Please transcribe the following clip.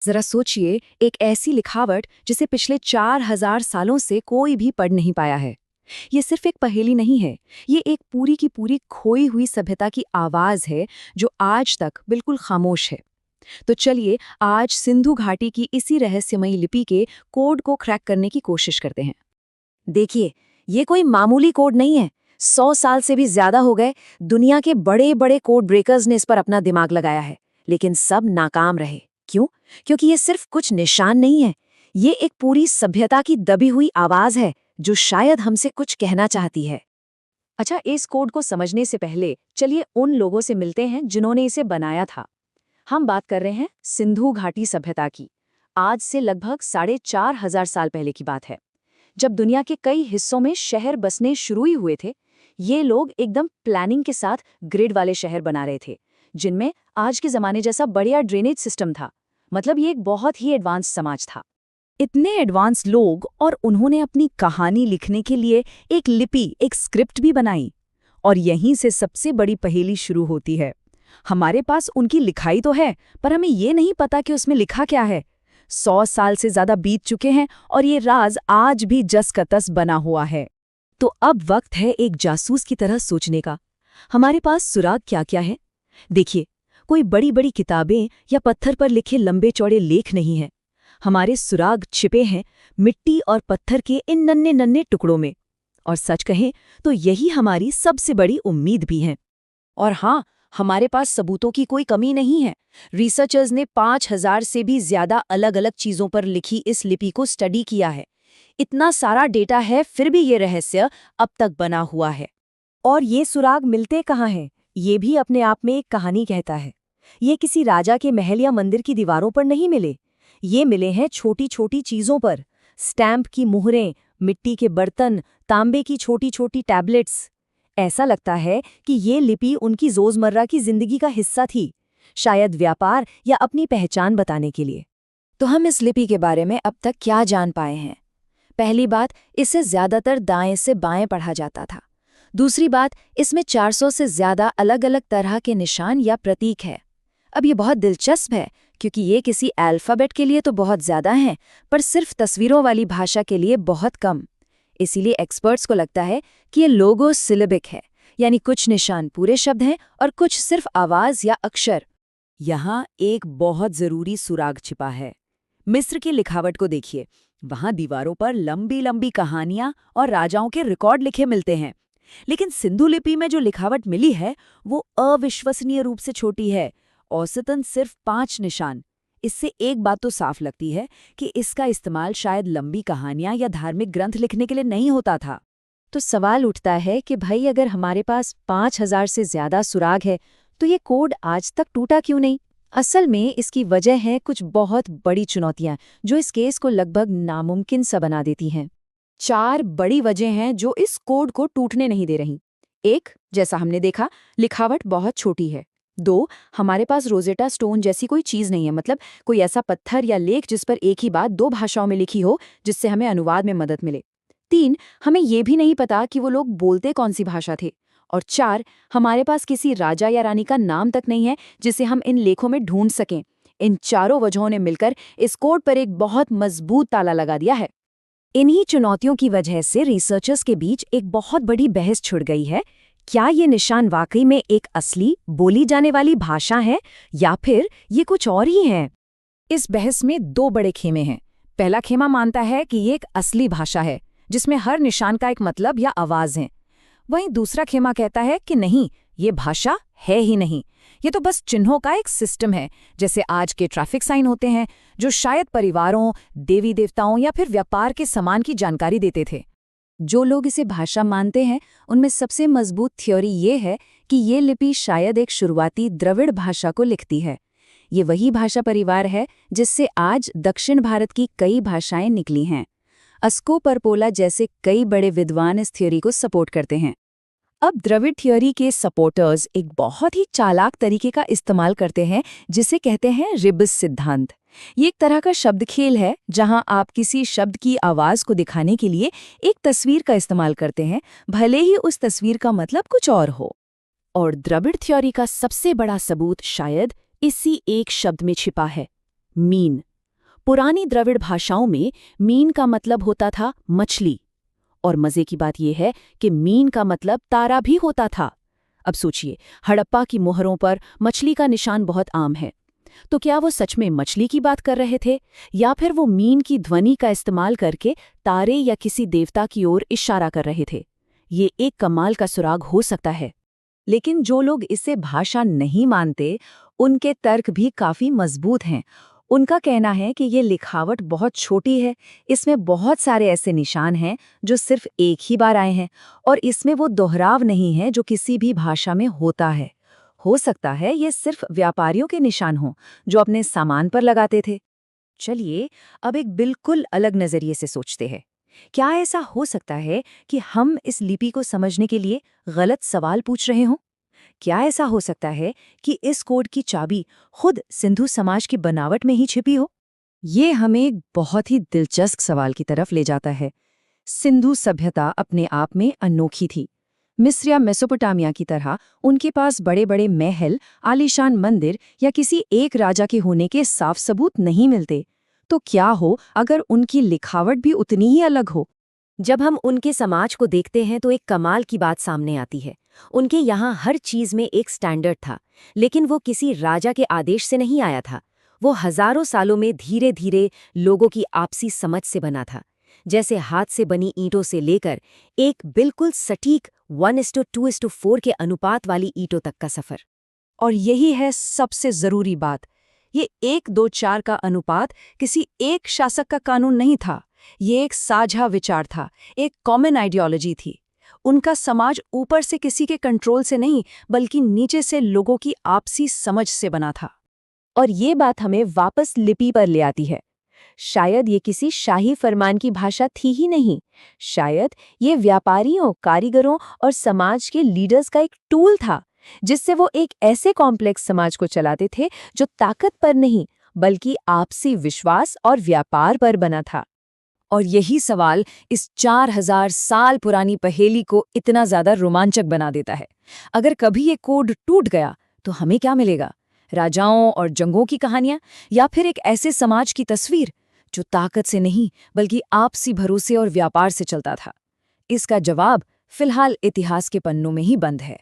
जरा सोचिए, एक ऐसी लिखावट जिसे पिछले 4000 सालों से कोई भी पढ़ नहीं पाया है। ये सिर्फ एक पहेली नहीं है, ये एक पूरी की पूरी खोई हुई सभ्यता की आवाज है जो आज तक बिल्कुल खामोश है। तो चलिए आज सिंधु घाटी की इसी रहस्यमयी लिपि के कोड को क्रैक करने की कोशिश करते हैं। देखिए, ये कोई मामूली कोड नहीं है। 100 साल से भी ज्यादा हो गए, दुनिया के बड़े बड़े कोड ब्रेकर्स ने इस पर अपना दिमाग लगाया है, लेकिन सब नाकाम रहे। क्यों? क्योंकि ये सिर्फ कुछ निशान नहीं है, ये एक पूरी सभ्यता की दबी हुई आवाज है जो शायद हमसे कुछ कहना चाहती है। अच्छा, इस कोड को समझने से पहले चलिए उन लोगों से मिलते हैं जिन्होंने इसे बनाया था। हम बात कर रहे हैं सिंधु घाटी सभ्यता की। आज से लगभग 4500 साल पहले की बात है, जब दुनिया के कई हिस्सों में शहर बसने शुरू ही हुए थे। ये लोग एकदम प्लानिंग के साथ ग्रिड वाले शहर बना रहे थे, जिनमें आज के ज़माने जैसा बढ़िया ड्रेनेज सिस्टम था। मतलब ये एक बहुत ही एडवांस समाज था। इतने एडवांस लोग, और उन्होंने अपनी कहानी लिखने के लिए एक लिपि, एक स्क्रिप्ट भी बनाई। और यहीं से सबसे बड़ी पहेली शुरू होती है। हमारे पास उनकी लिखाई तो है, पर हमें ये नहीं पता कि उसमें लिखा क्या है। 100 साल से ज्यादा बीत चुके हैं और ये राज आज भी जस का तस बना हुआ है। तो अब वक्त है एक जासूस की तरह सोचने का। हमारे पास सुराग क्या क्या है? देखिए, कोई बड़ी बड़ी किताबें या पत्थर पर लिखे लंबे चौड़े लेख नहीं हैं। हमारे सुराग छिपे हैं मिट्टी और पत्थर के इन नन्हे नन्हे टुकड़ों में। और सच कहें तो यही हमारी सबसे बड़ी उम्मीद भी है। और हाँ, हमारे पास सबूतों की कोई कमी नहीं है। रिसर्चर्स ने 5000 से भी ज्यादा अलग अलग चीजों पर लिखी इस लिपि को स्टडी किया है। इतना सारा डेटा है, फिर भी ये रहस्य अब तक बना हुआ है। और ये सुराग मिलते कहाँ हैं? ये भी अपने आप में एक कहानी कहता है। ये किसी राजा के महल या मंदिर की दीवारों पर नहीं मिले। ये मिले हैं छोटी छोटी चीजों पर। स्टैम्प की मुहरें, मिट्टी के बर्तन, तांबे की छोटी छोटी टैबलेट्स। ऐसा लगता है कि ये लिपि उनकी रोजमर्रा की जिंदगी का हिस्सा थी, शायद व्यापार या अपनी पहचान बताने के लिए। तो हम इस लिपि के बारे में अब तक क्या जान पाए हैं? पहली बात, इसे ज्यादातर दाएं से बाएं पढ़ा जाता था। दूसरी बात, इसमें 400 से ज्यादा अलग अलग तरह के निशान या प्रतीक है। अब ये बहुत दिलचस्प है, क्योंकि ये किसी अल्फाबेट के लिए तो बहुत ज्यादा हैं, पर सिर्फ तस्वीरों वाली भाषा के लिए बहुत कम। इसीलिए एक्सपर्ट्स को लगता है कि ये लोगो सिलेबिक है, यानी कुछ निशान पूरे शब्द हैं और कुछ सिर्फ आवाज या अक्षर। यहाँ एक बहुत जरूरी सुराग छिपा है। मिस्र की लिखावट को देखिए, वहां दीवारों पर लंबी लंबी कहानियां और राजाओं के रिकॉर्ड लिखे मिलते हैं। लेकिन सिंधु लिपि में जो लिखावट मिली है वो अविश्वसनीय रूप से छोटी है, औसतन सिर्फ 5 निशान। इससे एक बात तो साफ लगती है कि इसका इस्तेमाल शायद लंबी कहानियां या धार्मिक ग्रंथ लिखने के लिए नहीं होता था। तो सवाल उठता है कि भाई, अगर हमारे पास 5000 से ज्यादा सुराग है, तो ये कोड आज तक टूटा क्यों नहीं? असल में इसकी वजह है कुछ बहुत बड़ी चुनौतियां जो इस केस को लगभग नामुमकिन सा बना देती हैं। 4 बड़ी वजह हैं जो इस कोड को टूटने नहीं दे रही। 1, जैसा हमने देखा, लिखावट बहुत छोटी है। 2, हमारे पास रोजेटा स्टोन जैसी कोई चीज नहीं है, मतलब कोई ऐसा पत्थर या लेख जिस पर एक ही बात 2 भाषाओं में लिखी हो, जिससे हमें अनुवाद में मदद मिले। 3, हमें ये भी नहीं पता कि वो लोग बोलते कौन सी भाषा थे। और 4, हमारे पास किसी राजा या रानी का नाम तक नहीं है जिसे हम इन लेखों में ढूंढ सकें। इन चारों वजहों ने मिलकर इस कोड पर एक बहुत मजबूत ताला लगा दिया है। इन्हीं चुनौतियों की वजह से रिसर्चर्स के बीच एक बहुत बड़ी बहस छिड़ गई है। क्या ये निशान वाकई में एक असली बोली जाने वाली भाषा है, या फिर ये कुछ और ही है? इस बहस में 2 बड़े खेमे हैं। पहला खेमा मानता है कि ये एक असली भाषा है जिसमें हर निशान का एक मतलब या आवाज है। वहीं दूसरा खेमा कहता है कि नहीं, ये भाषा है ही नहीं, ये तो बस चिन्हों का एक सिस्टम है, जैसे आज के ट्रैफिक साइन होते हैं, जो शायद परिवारों, देवी देवताओं या फिर व्यापार के सामान की जानकारी देते थे। जो लोग इसे भाषा मानते हैं, उनमें सबसे मजबूत थ्योरी ये है कि ये लिपि शायद एक शुरुआती द्रविड़ भाषा को लिखती है। ये वही भाषा परिवार है जिससे आज दक्षिण भारत की कई भाषाएं निकली हैं। अस्को परपोला जैसे कई बड़े विद्वान इस थ्योरी को सपोर्ट करते हैं। अब द्रविड़ थ्योरी के सपोर्टर्स एक बहुत ही चालाक तरीके का इस्तेमाल करते हैं, जिसे कहते हैं रिबस सिद्धांत। ये एक तरह का शब्द खेल है जहां आप किसी शब्द की आवाज को दिखाने के लिए एक तस्वीर का इस्तेमाल करते हैं, भले ही उस तस्वीर का मतलब कुछ और हो। और द्रविड़ थ्योरी का सबसे बड़ा सबूत शायद इसी एक शब्द में छिपा है, मीन। पुरानी द्रविड़ भाषाओं में मीन का मतलब होता था मछली। और मजे की बात यह है कि मीन का मतलब तारा भी होता था। अब सोचिए, हड़प्पा की मोहरों पर मछली का निशान बहुत आम है। तो क्या वो सच में मछली की बात कर रहे थे, या फिर वो मीन की ध्वनि का इस्तेमाल करके तारे या किसी देवता की ओर इशारा कर रहे थे? ये एक कमाल का सुराग हो सकता है। लेकिन जो लोग इसे भाषा नहीं मानते, उनके तर्क भी काफी मजबूत हैं। उनका कहना है कि ये लिखावट बहुत छोटी है, इसमें बहुत सारे ऐसे निशान हैं जो सिर्फ एक ही बार आए हैं, और इसमें वो दोहराव नहीं है जो किसी भी भाषा में होता है। हो सकता है ये सिर्फ व्यापारियों के निशान हों, जो अपने सामान पर लगाते थे। चलिए, अब एक बिल्कुल अलग नजरिए से सोचते हैं। क्या ऐसा हो सकता है कि हम इस लिपि को समझने के लिए गलत सवाल पूछ रहे हों? क्या ऐसा हो सकता है कि इस कोड की चाबी खुद सिंधु समाज की बनावट में ही छिपी हो? ये हमें एक बहुत ही दिलचस्प सवाल की तरफ ले जाता है। सिंधु सभ्यता अपने आप में अनोखी थी। मिस्र या मेसोपोटामिया की तरह उनके पास बड़े बड़े महल, आलीशान मंदिर या किसी एक राजा के होने के साफ सबूत नहीं मिलते। तो क्या हो अगर उनकी लिखावट भी उतनी ही अलग हो? जब हम उनके समाज को देखते हैं तो एक कमाल की बात सामने आती है। उनके यहाँ हर चीज में एक स्टैंडर्ड था, लेकिन वो किसी राजा के आदेश से नहीं आया था। वो हजारों सालों में धीरे धीरे लोगों की आपसी समझ से बना था। जैसे हाथ से बनी ईंटों से लेकर एक बिल्कुल सटीक 1:2:4 के अनुपात वाली ईंटों तक का सफर। और यही है सबसे जरूरी बात। ये 1:2:4 का अनुपात किसी एक शासक का कानून नहीं था। ये एक साझा विचार था, एक कॉमन आइडियोलॉजी थी। उनका समाज ऊपर से किसी के कंट्रोल से नहीं, बल्कि नीचे से लोगों की आपसी समझ से बना था। और ये बात हमें वापस लिपि पर ले आती है। शायद ये किसी शाही फरमान की भाषा थी ही नहीं। शायद ये व्यापारियों, कारीगरों और समाज के लीडर्स का एक टूल था, जिससे वो एक ऐसे कॉम्प्लेक्स समाज को चलाते थे जो ताकत पर नहीं, बल्कि आपसी विश्वास और व्यापार पर बना था। और यही सवाल इस 4000 साल पुरानी पहेली को इतना ज्यादा रोमांचक बना देता है। अगर कभी ये कोड टूट गया तो हमें क्या मिलेगा? राजाओं और जंगों की कहानियां, या फिर एक ऐसे समाज की तस्वीर जो ताकत से नहीं, बल्कि आपसी भरोसे और व्यापार से चलता था? इसका जवाब फिलहाल इतिहास के पन्नों में ही बंद है।